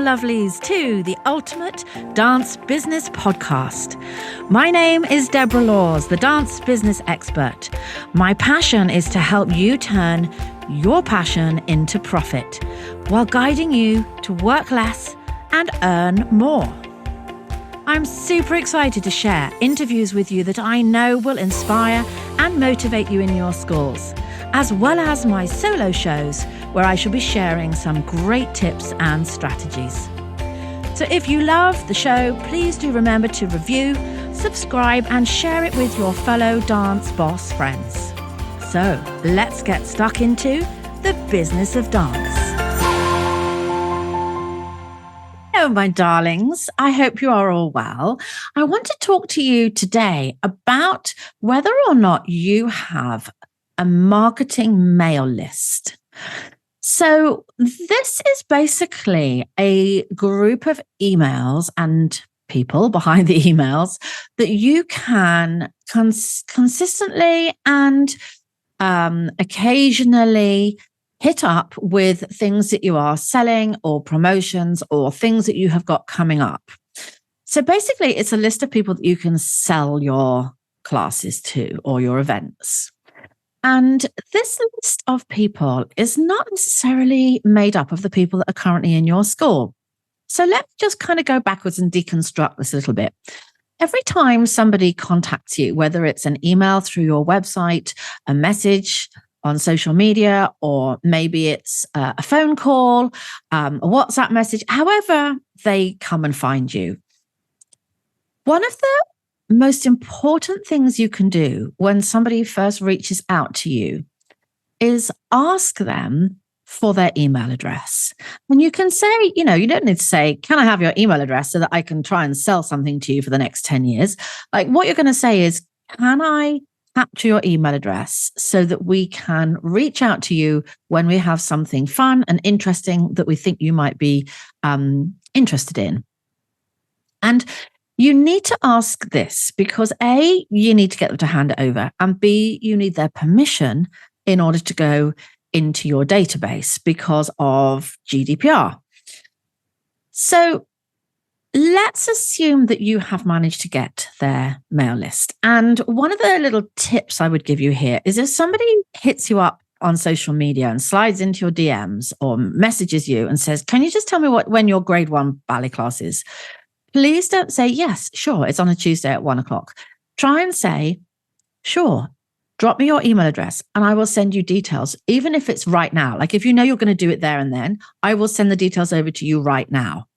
lovelies, to the Ultimate Dance Business Podcast. My name is Deborah Laws, the dance business expert. My passion is to help you turn your passion into profit while guiding you to work less and earn more. I'm super excited to share interviews with you that I know will inspire and motivate you in your schools, as well as my solo shows where I shall be sharing some great tips and strategies. So if you love the show, please do remember to review, subscribe, and share it with your fellow dance boss friends. So let's get stuck into the business of dance. Hello, my darlings. I hope you are all well. I want to talk to you today about whether or not you have a marketing mail list. So this is basically a group of emails and people behind the emails that you can consistently and occasionally hit up with things that you are selling or promotions or things that you have got coming up. So basically, it's a list of people that you can sell your classes to or your events. And this list of people is not necessarily made up of the people that are currently in your school. So let's just kind of go backwards and deconstruct this a little bit. Every time somebody contacts you, whether it's an email through your website, a message on social media, or maybe it's a phone call, a WhatsApp message, however they come and find you, one of the most important things you can do when somebody first reaches out to you is ask them for their email address. And you can say, you don't need to say, can I have your email address so that I can try and sell something to you for the next 10 years? Like what you're going to say is, can I capture your email address so that we can reach out to you when we have something fun and interesting that we think you might be interested in? And you need to ask this because A, you need to get them to hand it over, and B, you need their permission in order to go into your database because of GDPR. So let's assume that you have managed to get their mail list. And one of the little tips I would give you here is if somebody hits you up on social media and slides into your DMs or messages you and says, can you just tell me when your grade 1 ballet class is? Please don't say, yes, sure, it's on a Tuesday at 1:00. Try and say, sure, drop me your email address and I will send you details, even if it's right now. Like if you know you're going to do it there and then, I will send the details over to you right now.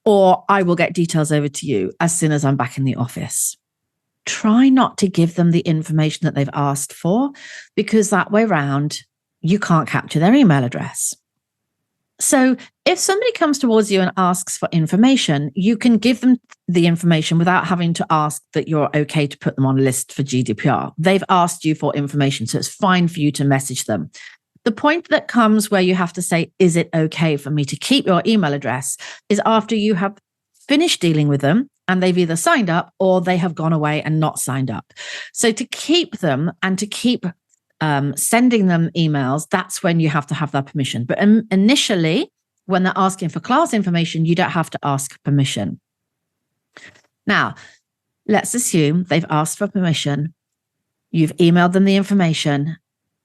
Or I will get details over to you as soon as I'm back in the office. Try not to give them the information that they've asked for, because that way round, you can't capture their email address. So if somebody comes towards you and asks for information, you can give them the information without having to ask that you're okay to put them on a list for GDPR. They've asked you for information, so it's fine for you to message them. The point that comes where you have to say, is it okay for me to keep your email address, is after you have finished dealing with them and they've either signed up or they have gone away and not signed up. So to keep them and to keep sending them emails, that's when you have to have that permission. But initially, when they're asking for class information, you don't have to ask permission. Now, let's assume they've asked for permission, you've emailed them the information,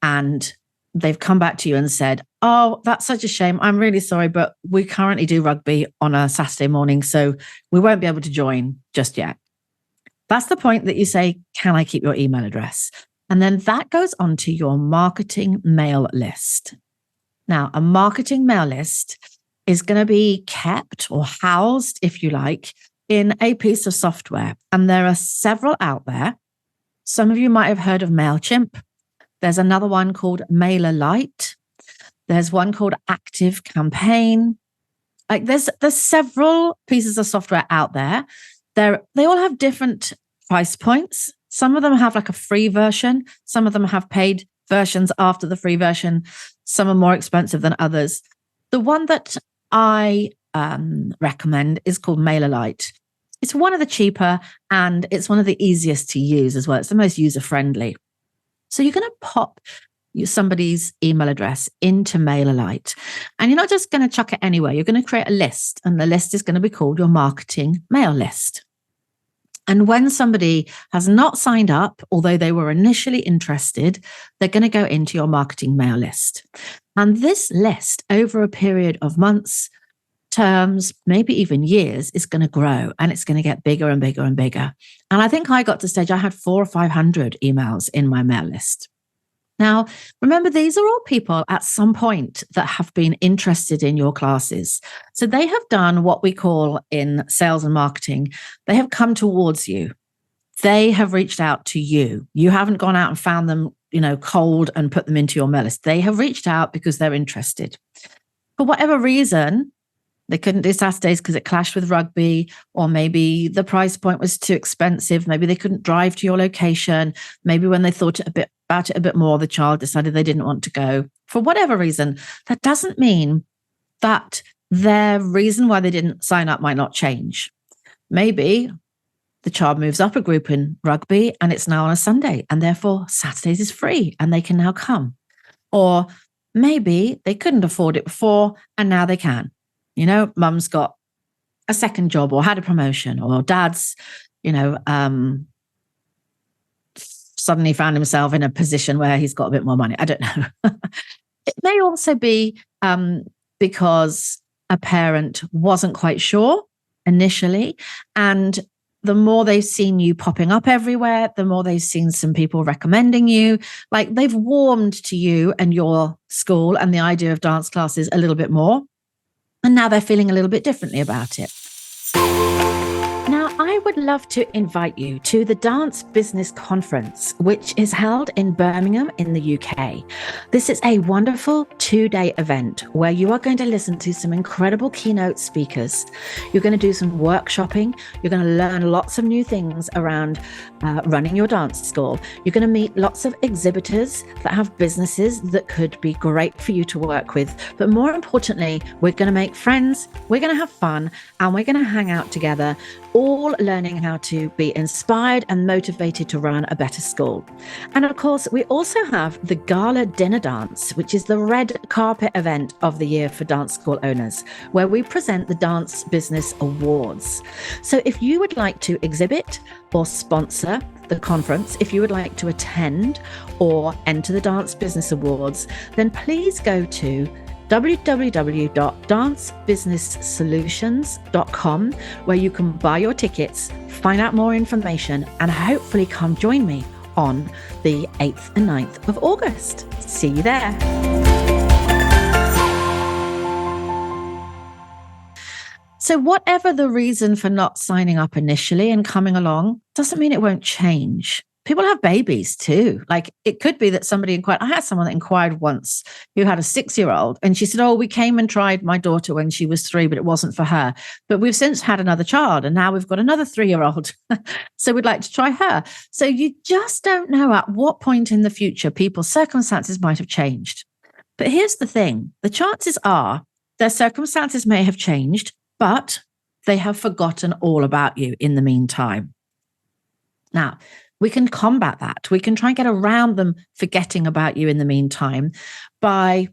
and they've come back to you and said, oh, that's such a shame. I'm really sorry, but we currently do rugby on a Saturday morning, so we won't be able to join just yet. That's the point that you say, can I keep your email address? And then that goes onto your marketing mail list. Now, a marketing mail list is going to be kept or housed, if you like, in a piece of software. And there are several out there. Some of you might have heard of MailChimp. There's another one called MailerLite. There's one called Active Campaign. Like there's several pieces of software out there. They all have different price points. Some of them have like a free version. Some of them have paid versions after the free version. Some are more expensive than others. The one that I recommend is called MailerLite. It's one of the cheaper and it's one of the easiest to use as well. It's the most user-friendly. So you're going to pop somebody's email address into MailerLite. And you're not just going to chuck it anywhere. You're going to create a list, and the list is going to be called your marketing mail list. And when somebody has not signed up, although they were initially interested, they're going to go into your marketing mail list. And this list, over a period of months, terms, maybe even years, is going to grow, and it's going to get bigger and bigger and bigger. And I think I got to the stage I had 400 or 500 emails in my mail list. Now, remember, these are all people at some point that have been interested in your classes. So they have done what we call in sales and marketing, they have come towards you. They have reached out to you. You haven't gone out and found them, cold and put them into your mail list. They have reached out because they're interested. For whatever reason, they couldn't do Saturdays because it clashed with rugby, or maybe the price point was too expensive. Maybe they couldn't drive to your location. Maybe when they thought about it a bit more, the child decided they didn't want to go. For whatever reason, that doesn't mean that their reason why they didn't sign up might not change. Maybe the child moves up a group in rugby and it's now on a Sunday, and therefore Saturdays is free and they can now come. Or maybe they couldn't afford it before and now they can. Mum's got a second job or had a promotion, or dad's, suddenly found himself in a position where he's got a bit more money. I don't know. It may also be because a parent wasn't quite sure initially, and the more they've seen you popping up everywhere, the more they've seen some people recommending you, like they've warmed to you and your school and the idea of dance classes a little bit more. And now they're feeling a little bit differently about it. Now, I would love to invite you to the Dance Business Conference, which is held in Birmingham in the UK. This is a wonderful 2-day event where you are going to listen to some incredible keynote speakers. You're going to do some workshopping. You're going to learn lots of new things around running your dance school. You're going to meet lots of exhibitors that have businesses that could be great for you to work with. But more importantly, we're going to make friends, we're going to have fun, and we're going to hang out together, all learning how to be inspired and motivated to run a better school. And of course, we also have the Gala Dinner Dance, which is the red carpet event of the year for dance school owners, where we present the Dance Business Awards. So if you would like to exhibit or sponsor the conference, if you would like to attend or enter the Dance Business Awards, then please go to www.dancebusinesssolutions.com, where you can buy your tickets, find out more information, and hopefully come join me on the 8th and 9th of August. See you there. So whatever the reason for not signing up initially and coming along, doesn't mean it won't change. People have babies too. Like it could be that somebody inquired. I had someone that inquired once who had a 6-year-old, and she said, "Oh, we came and tried my daughter when she was 3, but it wasn't for her. But we've since had another child, and now we've got another 3-year-old. So we'd like to try her." So you just don't know at what point in the future people's circumstances might have changed. But here's the thing. The chances are their circumstances may have changed, but they have forgotten all about you in the meantime. Now, we can combat that. We can try and get around them forgetting about you in the meantime by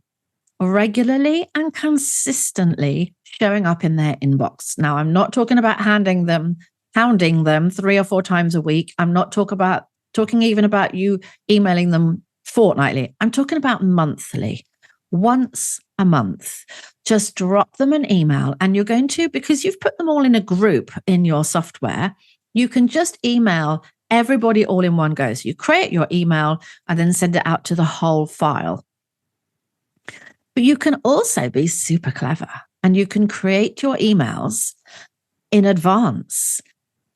regularly and consistently showing up in their inbox. Now, I'm not talking about hounding them 3 or 4 times a week. I'm not talking even about you emailing them fortnightly. I'm talking about monthly, once a month. Just drop them an email, and you're going to, because you've put them all in a group in your software, you can just email everybody all in one go. So you create your email and then send it out to the whole file. But you can also be super clever, and you can create your emails in advance.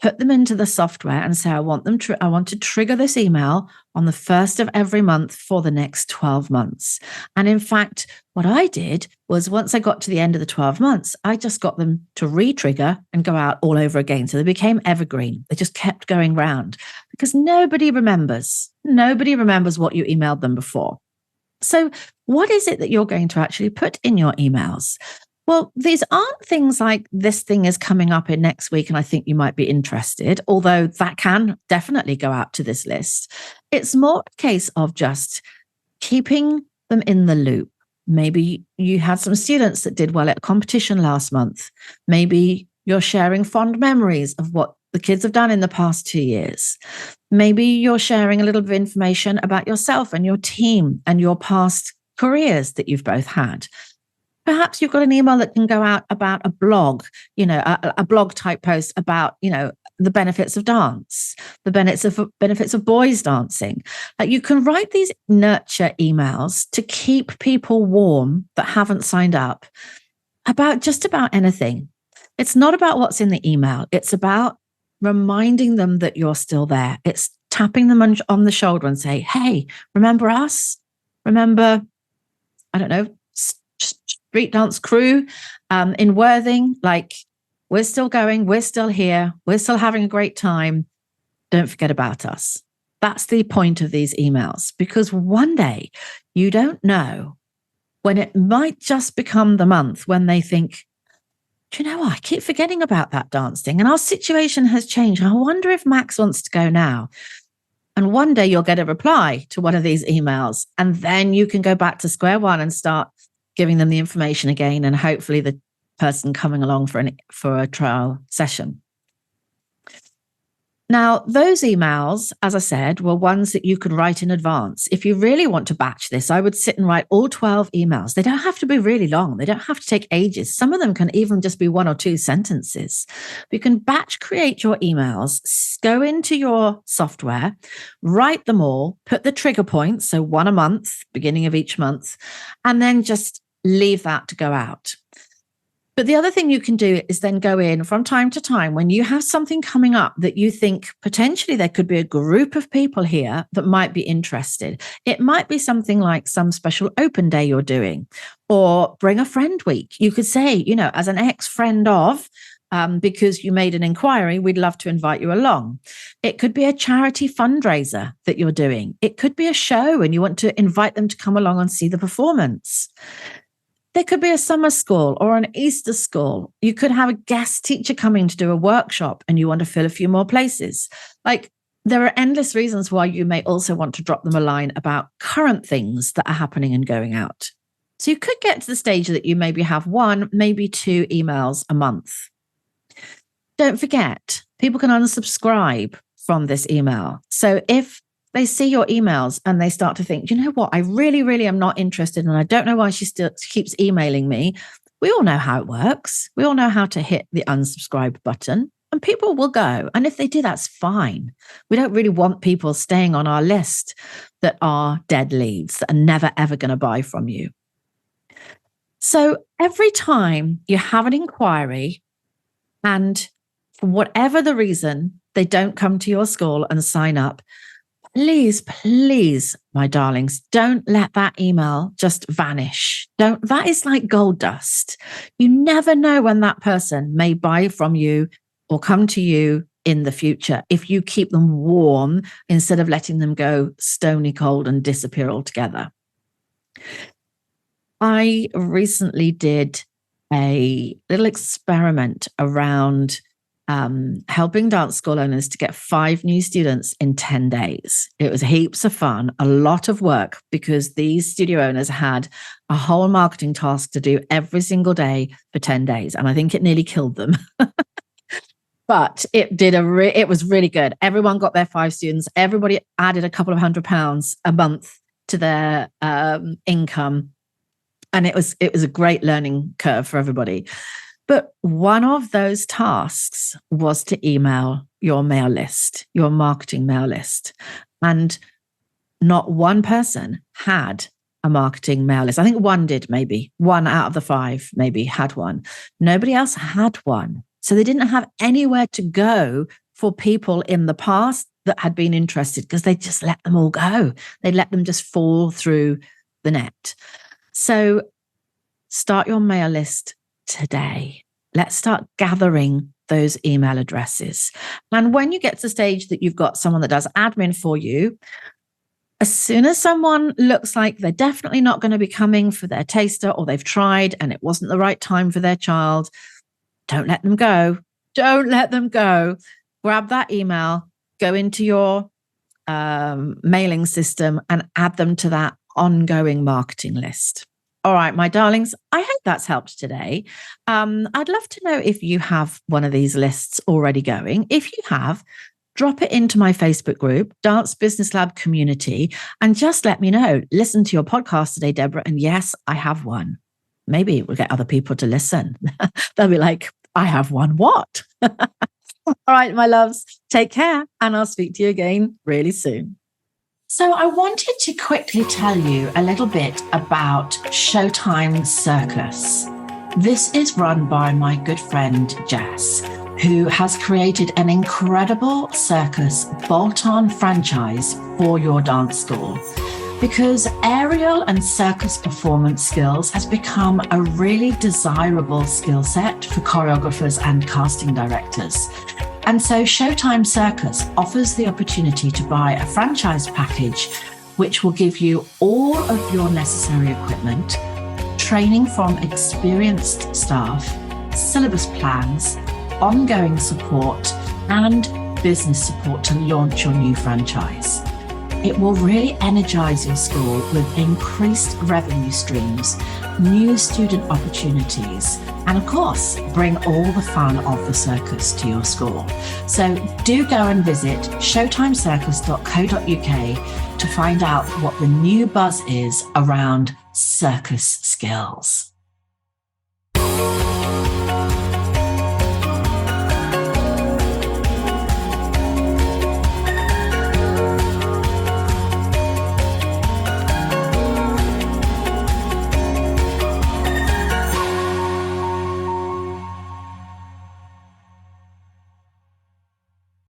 Put them into the software and say, I want to trigger this email on the 1st of every month for the next 12 months. And in fact, what I did was, once I got to the end of the 12 months, I just got them to re-trigger and go out all over again. So they became evergreen. They just kept going round because nobody remembers what you emailed them before. So what is it that you're going to actually put in your emails? Well, these aren't things like, this thing is coming up in next week and I think you might be interested, although that can definitely go out to this list. It's more a case of just keeping them in the loop. Maybe you had some students that did well at a competition last month. Maybe you're sharing fond memories of what the kids have done in the past 2 years. Maybe you're sharing a little bit of information about yourself and your team and your past careers that you've both had. Perhaps you've got an email that can go out about a blog, a blog type post about, the benefits of dance, the benefits of boys dancing. You can write these nurture emails to keep people warm that haven't signed up about just about anything. It's not about what's in the email. It's about reminding them that you're still there. It's tapping them on the shoulder and say, hey, remember us? Remember, I don't know, street dance crew in Worthing? We're still going, we're still here, we're still having a great time. Don't forget about us. That's the point of these emails, because one day you don't know when it might just become the month when they think, do you know what? I keep forgetting about that dance thing and our situation has changed. I wonder if Max wants to go now. And one day you'll get a reply to one of these emails, and then you can go back to square one and start giving them the information again, and hopefully the person coming along for a trial session. Now, those emails, as I said, were ones that you could write in advance. If you really want to batch this, I would sit and write all 12 emails. They don't have to be really long. They don't have to take ages. Some of them can even just be 1 or 2 sentences. You can batch create your emails, go into your software, write them all, put the trigger points, so 1 a month, beginning of each month, and then just leave that to go out. But the other thing you can do is then go in from time to time when you have something coming up that you think potentially there could be a group of people here that might be interested. It might be something like some special open day you're doing, or bring a friend week. You could say, as an ex-friend of, because you made an inquiry, we'd love to invite you along. It could be a charity fundraiser that you're doing. It could be a show and you want to invite them to come along and see the performance. There could be a summer school or an Easter school. You could have a guest teacher coming to do a workshop and you want to fill a few more places. There are endless reasons why you may also want to drop them a line about current things that are happening and going out. So you could get to the stage that you maybe have 1, maybe 2 emails a month. Don't forget, people can unsubscribe from this email. So if they see your emails and they start to think, you know what, I really, really am not interested and I don't know why she still keeps emailing me. We all know how it works. We all know how to hit the unsubscribe button and people will go. And if they do, that's fine. We don't really want people staying on our list that are dead leads, that are never, ever going to buy from you. So every time you have an inquiry and for whatever the reason, they don't come to your school and sign up, please, please, my darlings, don't let that email just vanish. That is like gold dust. You never know when that person may buy from you or come to you in the future if you keep them warm instead of letting them go stony cold and disappear altogether. I recently did a little experiment around helping dance school owners to get 5 new students in 10 days. It was heaps of fun, a lot of work, because these studio owners had a whole marketing task to do every single day for 10 days. And I think it nearly killed them. But it was really good. Everyone got their 5 students. Everybody added a couple of £100 a month to their income. And it was a great learning curve for everybody. But one of those tasks was to email your mail list, your marketing mail list. And not one person had a marketing mail list. I think 1 did, maybe 1 out of the 5 maybe had one. Nobody else had one. So they didn't have anywhere to go for people in the past that had been interested, because they just let them all go. They let them just fall through the net. So start your mail list today. Let's start gathering those email addresses. And when you get to the stage that you've got someone that does admin for you, as soon as someone looks like they're definitely not going to be coming for their taster, or they've tried and it wasn't the right time for their child, don't let them go. Don't let them go. Grab that email, go into your mailing system and add them to that ongoing marketing list. All right, my darlings, I hope that's helped today. I'd love to know if you have one of these lists already going. If you have, drop it into my Facebook group, Dance Business Lab Community, and just let me know. Listen to your podcast today, Deborah, and yes, I have one. Maybe we'll get other people to listen. They'll be like, I have one what? All right, my loves, take care, and I'll speak to you again really soon. So I wanted to quickly tell you a little bit about Showtime Circus. This is run by my good friend Jess, who has created an incredible circus bolt-on franchise for your dance school. Because aerial and circus performance skills has become a really desirable skill set for choreographers and casting directors. And so Showtime Circus offers the opportunity to buy a franchise package, which will give you all of your necessary equipment, training from experienced staff, syllabus plans, ongoing support, and business support to launch your new franchise. It will really energize your school with increased revenue streams, new student opportunities, and of course, bring all the fun of the circus to your school. So do go and visit showtimecircus.co.uk to find out what the new buzz is around circus skills.